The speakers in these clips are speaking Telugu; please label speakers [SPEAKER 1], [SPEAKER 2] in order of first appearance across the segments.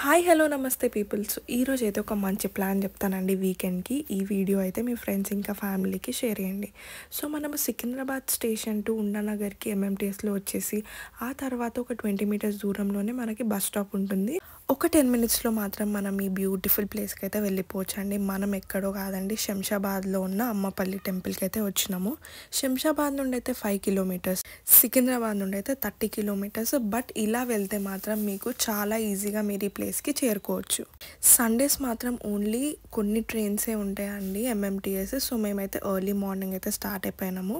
[SPEAKER 1] హాయ్ హలో నమస్తే పీపుల్స్. ఈరోజు అయితే ఒక మంచి ప్లాన్ చెప్తానండి వీకెండ్కి. ఈ వీడియో అయితే మీ ఫ్రెండ్స్ ఇంకా ఫ్యామిలీకి షేర్ చేయండి. సో మనము సికింద్రాబాద్ స్టేషన్ టు ఉండానగర్కి ఎంఎంటీఎస్లో వచ్చేసి ఆ తర్వాత ఒక 20 మీటర్స్ దూరంలోనే మనకి బస్ స్టాప్ ఉంటుంది. ఒక 10 మినిట్స్లో మాత్రం మనం ఈ బ్యూటిఫుల్ ప్లేస్కి అయితే వెళ్ళిపోవచ్చండి. మనం ఎక్కడో కాదండి, శంషాబాద్లో ఉన్న అమ్మపల్లి టెంపుల్కి అయితే వచ్చినాము. శంషాబాద్ నుండి అయితే 5 కిలోమీటర్స్, సికింద్రాబాద్ నుండి అయితే 30 కిలోమీటర్స్. బట్ ఇలా వెళ్తే మాత్రం మీకు చాలా ఈజీగా మీరు ఈ ప్లేస్కి చేరుకోవచ్చు. సండేస్ మాత్రం ఓన్లీ కొన్ని ట్రైన్సే ఉంటాయండి ఎంఎంటీఎస్. సో మేమైతే ఎర్లీ మార్నింగ్ అయితే స్టార్ట్ అయిపోయినాము.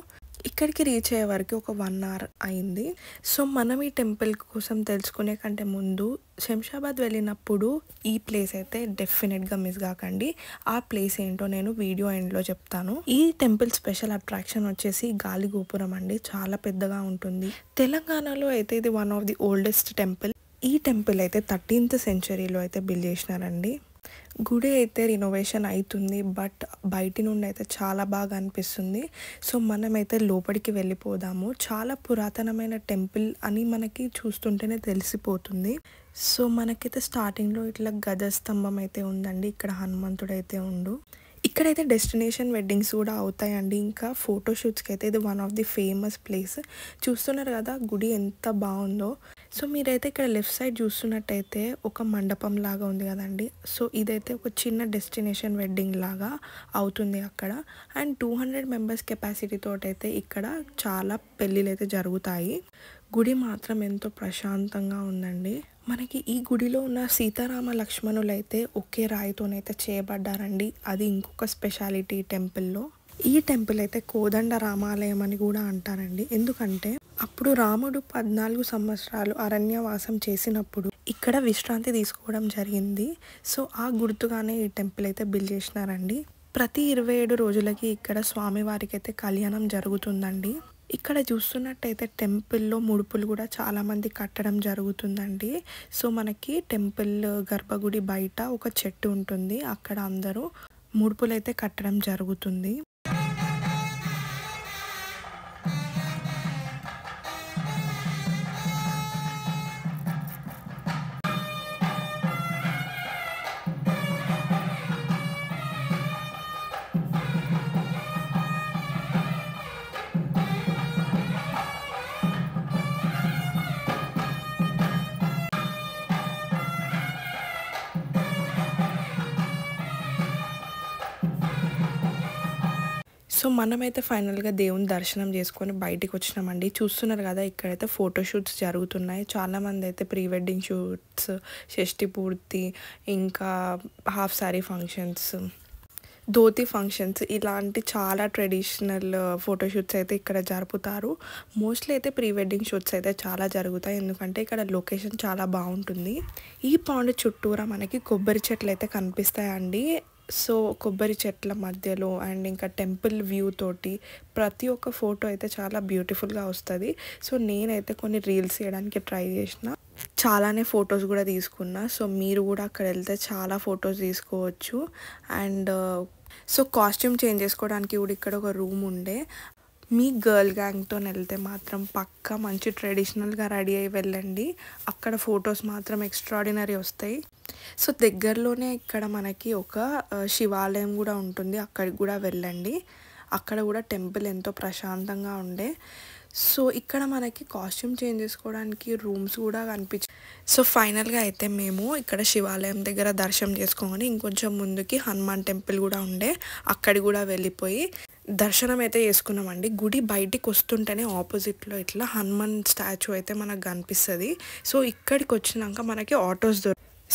[SPEAKER 1] ఇక్కడికి రీచ్ అయ్యే వరకు ఒక 1 అవర్ అయింది. సో మనం ఈ టెంపుల్ కోసం తెలుసుకునే కంటే ముందు శంషాబాద్ వెళ్ళినప్పుడు ఈ ప్లేస్ అయితే డెఫినెట్గా మిస్ కాకండి. ఆ ప్లేస్ ఏంటో నేను వీడియో ఎండ్లో చెప్తాను. ఈ టెంపుల్ స్పెషల్ అట్రాక్షన్ వచ్చేసి గాలి గోపురం అండి. చాలా పెద్దగా ఉంటుంది. తెలంగాణలో అయితే ఇది one of the oldest temple. ఈ టెంపుల్ అయితే 13th సెంచరీలో అయితే బిల్డ్ చేసినారండి. గుడి అయితే రినోవేషన్ అవుతుంది, బట్ బయటి నుండి అయితే చాలా బాగా అనిపిస్తుంది. సో మనమైతే లోపలికి వెళ్ళిపోదాము. చాలా పురాతనమైన టెంపుల్ అని మనకి చూస్తుంటేనే తెలిసిపోతుంది. సో మనకైతే స్టార్టింగ్లో ఇట్లా గజస్తంభం అయితే ఉందండి. ఇక్కడ హనుమంతుడు అయితే ఉండు. ఇక్కడైతే డెస్టినేషన్ వెడ్డింగ్స్ కూడా అవుతాయండి. ఇంకా ఫోటోషూట్స్కి అయితే ఇది one of the famous place. చూస్తున్నారు కదా గుడి ఎంత బాగుందో. సో మీరైతే ఇక్కడ లెఫ్ట్ సైడ్ చూస్తున్నట్టయితే ఒక మండపం లాగా ఉంది కదండి. సో ఇదైతే ఒక చిన్న డెస్టినేషన్ వెడ్డింగ్ లాగా అవుతుంది అక్కడ. అండ్ 200 మెంబర్స్ కెపాసిటీ తోటైతే ఇక్కడ చాలా పెళ్ళిళ్ళు అయితే జరుగుతాయి. గుడి మాత్రం ఎంతో ప్రశాంతంగా ఉందండి. మనకి ఈ గుడిలో ఉన్న సీతారామ లక్ష్మణులు అయితే ఒకే రాయితోనైతే చేయబడ్డారండి. అది ఇంకొక స్పెషాలిటీ టెంపుల్లో. ఈ టెంపుల్ అయితే కోదండ రామాలయం అని కూడా అంటారండి. ఎందుకంటే అప్పుడు రాముడు 14 సంవత్సరాలు అరణ్యవాసం చేసినప్పుడు ఇక్కడ విశ్రాంతి తీసుకోవడం జరిగింది. సో ఆ గుర్తుగానే ఈ టెంపుల్ అయితే బిల్డ్ చేసినారండి. ప్రతి 27 రోజులకి ఇక్కడ స్వామివారికి అయితే కళ్యాణం జరుగుతుందండి. ఇక్కడ చూస్తున్నట్టయితే టెంపుల్లో ముడుపులు కూడా చాలామంది కట్టడం జరుగుతుందండి. సో మనకి టెంపుల్ గర్భగుడి బయట ఒక చెట్టు ఉంటుంది. అక్కడ అందరూ ముడుపులు అయితే కట్టడం జరుగుతుంది. సో మనమైతే ఫైనల్గా దేవుని దర్శనం చేసుకొని బయటికి వచ్చినామండి. చూస్తున్నారు కదా ఇక్కడైతే ఫోటోషూట్స్ జరుగుతున్నాయి. చాలామంది అయితే ప్రీ వెడ్డింగ్ షూట్స్, షష్ఠి పూర్తి, ఇంకా half sorry functions, dhoti functions, ఇలాంటి చాలా ట్రెడిషనల్ ఫోటోషూట్స్ అయితే ఇక్కడ జరుపుతారు. మోస్ట్లీ అయితే ప్రీ వెడ్డింగ్ షూట్స్ అయితే చాలా జరుగుతాయి, ఎందుకంటే ఇక్కడ లొకేషన్ చాలా బాగుంటుంది. ఈ పాండ్ చుట్టూరా మనకి కొబ్బరి చెట్లు అయితే కనిపిస్తాయండి. సో కొబ్బరి చెట్ల మధ్యలో అండ్ ఇంకా టెంపుల్ వ్యూ తోటి ప్రతి ఒక్క ఫోటో అయితే చాలా బ్యూటిఫుల్గా వస్తుంది. సో నేనైతే కొన్ని రీల్స్ చేయడానికి ట్రై చేసిన, చాలానే ఫొటోస్ కూడా తీసుకున్నా. సో మీరు కూడా అక్కడ వెళ్తే చాలా ఫొటోస్ తీసుకోవచ్చు. అండ్ సో కాస్ట్యూమ్ చేంజ్ చేసుకోవడానికి కూడా ఇక్కడ ఒక రూమ్ ఉండే. మీ గర్ల్ గ్యాంగ్తో వెళ్తే మాత్రం పక్కా మంచి ట్రెడిషనల్గా రెడీ అయ్యి వెళ్ళండి. అక్కడ ఫొటోస్ మాత్రం ఎక్స్ట్రాడినరీ వస్తాయి. సో దగ్గరలోనే ఇక్కడ మనకి ఒక శివాలయం కూడా ఉంటుంది. అక్కడికి కూడా వెళ్ళండి. అక్కడ కూడా టెంపుల్ ఎంతో ప్రశాంతంగా ఉండే. సో ఇక్కడ మనకి కాస్ట్యూమ్ చేంజ్ చేసుకోవడానికి రూమ్స్ కూడా కనిపించాయి. సో ఫైనల్గా అయితే మేము ఇక్కడ శివాలయం దగ్గర దర్శనం చేసుకొని ఇంకొంచెం ముందుకి హనుమాన్ టెంపుల్ కూడా ఉండే, అక్కడికి కూడా వెళ్ళిపోయి దర్శనం అయితే చేసుకున్నామండి. గుడి బయటికి వస్తుంటేనే ఆపోజిట్లో ఇట్లా హనుమాన్ స్టాచ్యూ అయితే మనకు కనిపిస్తుంది. సో ఇక్కడికి వచ్చినాక మనకి ఆటోస్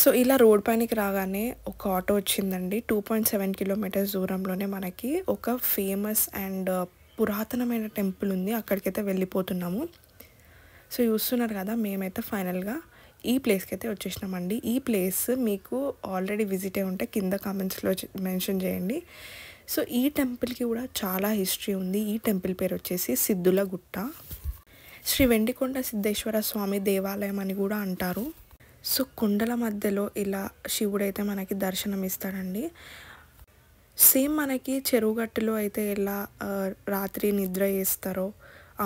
[SPEAKER 1] సో ఇలా రోడ్ పైనకి రాగానే ఒక ఆటో వచ్చిందండి. 2.7 కిలోమీటర్స్ దూరంలోనే మనకి ఒక ఫేమస్ అండ్ పురాతనమైన టెంపుల్ ఉంది. అక్కడికైతే వెళ్ళిపోతున్నాము. సో చూస్తున్నారు కదా మేమైతే ఫైనల్గా ఈ ప్లేస్కి అయితే వచ్చేసినామండి. ఈ ప్లేస్ మీకు ఆల్రెడీ విజిట్ అయి ఉంటే కింద కామెంట్స్లో మెన్షన్ చేయండి. సో ఈ టెంపుల్కి కూడా చాలా హిస్టరీ ఉంది. ఈ టెంపుల్ పేరు వచ్చేసి సిద్ధుల గుట్ట, శ్రీ వెండికొండ సిద్ధేశ్వర స్వామి దేవాలయం అని కూడా అంటారు. సో కొండల మధ్యలో ఇలా శివుడైతే మనకి దర్శనం ఇస్తాడండి. సేమ్ మనకి చెరువుగట్టులో అయితే ఎలా రాత్రి నిద్ర చేస్తారో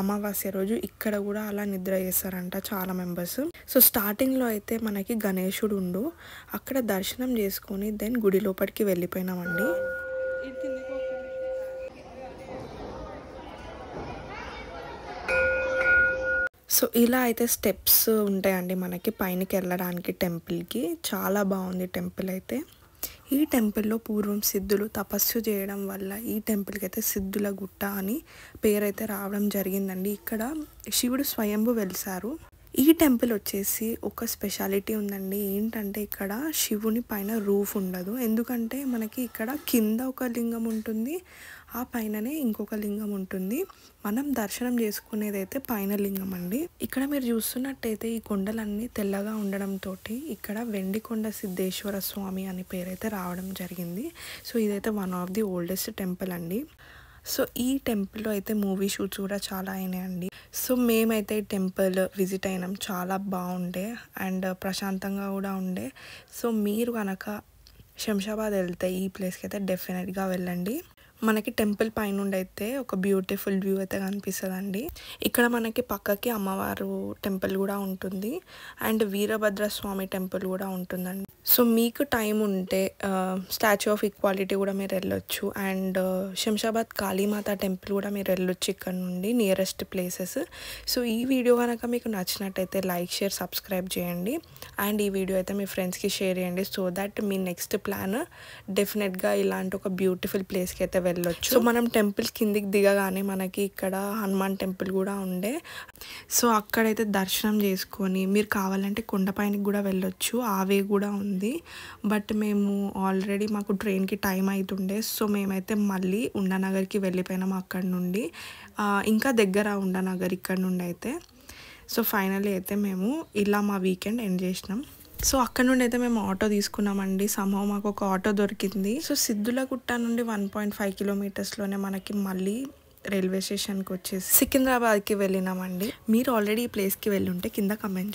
[SPEAKER 1] అమావాస్య రోజు ఇక్కడ కూడా అలా నిద్ర చేస్తారంట చాలా మెంబర్స్. సో స్టార్టింగ్లో అయితే మనకి గణేశుడు ఉండు, అక్కడ దర్శనం చేసుకొని దెన్ గుడి లోపలికి వెళ్ళిపోయినామండి. సో ఇలా అయితే స్టెప్స్ ఉంటాయండి మనకి పైనకి వెళ్ళడానికి టెంపుల్కి. చాలా బాగుంది టెంపుల్ అయితే. ఈ టెంపుల్లో పూర్వం సిద్ధులు తపస్సు చేయడం వల్ల ఈ టెంపుల్కి అయితే సిద్ధుల గుట్ట అని పేరైతే రావడం జరిగిందండి. ఇక్కడ శివుడు స్వయంభు వెలిసారు. ఈ టెంపుల్ వచ్చేసి ఒక స్పెషాలిటీ ఉందండి. ఏంటంటే ఇక్కడ శివుని పైన రూఫ్ ఉండదు. ఎందుకంటే మనకి ఇక్కడ కింద ఒక లింగం ఉంటుంది, ఆ పైననే ఇంకొక లింగం ఉంటుంది. మనం దర్శనం చేసుకునేదైతే పైన లింగం అండి. ఇక్కడ మీరు చూస్తున్నట్టయితే ఈ కొండలన్నీ తెల్లగా ఉండడంతో ఇక్కడ వెండికొండ సిద్ధేశ్వర స్వామి అని పేరైతే రావడం జరిగింది. సో ఇదైతే one of the oldest temple అండి. సో ఈ టెంపుల్లో అయితే మూవీ షూట్స్ కూడా చాలా అయినాయండి. సో మేమైతే ఈ టెంపుల్ విజిట్ అయినాం. చాలా బాగుండే అండ్ ప్రశాంతంగా కూడా ఉండే. సో మీరు కనుక శంషాబాద్ వెళ్తే ఈ ప్లేస్కి అయితే డెఫినెట్గా వెళ్ళండి. మనకి టెంపుల్ పైనుండి అయితే ఒక బ్యూటిఫుల్ వ్యూ అయితే కనిపిస్తుందండి. ఇక్కడ మనకి పక్కకి అమ్మవారు టెంపుల్ కూడా ఉంటుంది అండ్ వీరభద్ర స్వామి టెంపుల్ కూడా ఉంటుందండి. సో మీకు టైం ఉంటే స్టాచ్యూ ఆఫ్ ఈక్వాలిటీ కూడా మీరు వెళ్ళొచ్చు అండ్ శంషాబాద్ కాళీమాత టెంపుల్ కూడా మీరు వెళ్ళొచ్చు ఇక్కడ నుండి నియరెస్ట్ ప్లేసెస్. సో ఈ వీడియో కనుక మీకు నచ్చినట్టయితే లైక్, షేర్, సబ్స్క్రైబ్ చేయండి అండ్ ఈ వీడియో అయితే మీ ఫ్రెండ్స్కి షేర్ చేయండి. So that me next plan డెఫినెట్గా ఇలాంటి ఒక బ్యూటిఫుల్ ప్లేస్కి అయితే వెళ్ళొచ్చు. సో మనం టెంపుల్ కిందికి దిగగానే మనకి ఇక్కడ హనుమాన్ టెంపుల్ కూడా ఉండే. సో అక్కడైతే దర్శనం చేసుకొని మీరు కావాలంటే కొండపైనకి కూడా వెళ్ళొచ్చు, ఆవే కూడా ఉంది. బట్ మేము ఆల్రెడీ మాకు ట్రైన్కి టైం అవుతుండే. సో మేమైతే మళ్ళీ ఉండానగర్కి వెళ్ళిపోయినాం అక్కడ నుండి. ఇంకా దగ్గర ఉండానగర్ ఇక్కడ నుండి అయితే. సో ఫైనల్లీ అయితే మేము ఇలా మా వీకెండ్ ఎండ్ చేసినాం. సో అక్కడ నుండి అయితే మేము ఆటో తీసుకున్నామండి. సమ్హౌ మాకు ఒక ఆటో దొరికింది. సో సిద్ధులగుట్ట నుండి 1.5 కిలోమీటర్స్లోనే మనకి మళ్ళీ రైల్వే స్టేషన్కి వచ్చేసి సికింద్రాబాద్కి వెళ్ళినామండి. మీరు ఆల్రెడీ ఈ ప్లేస్కి వెళ్ళి ఉంటే కింద కమెంట్ చేయండి.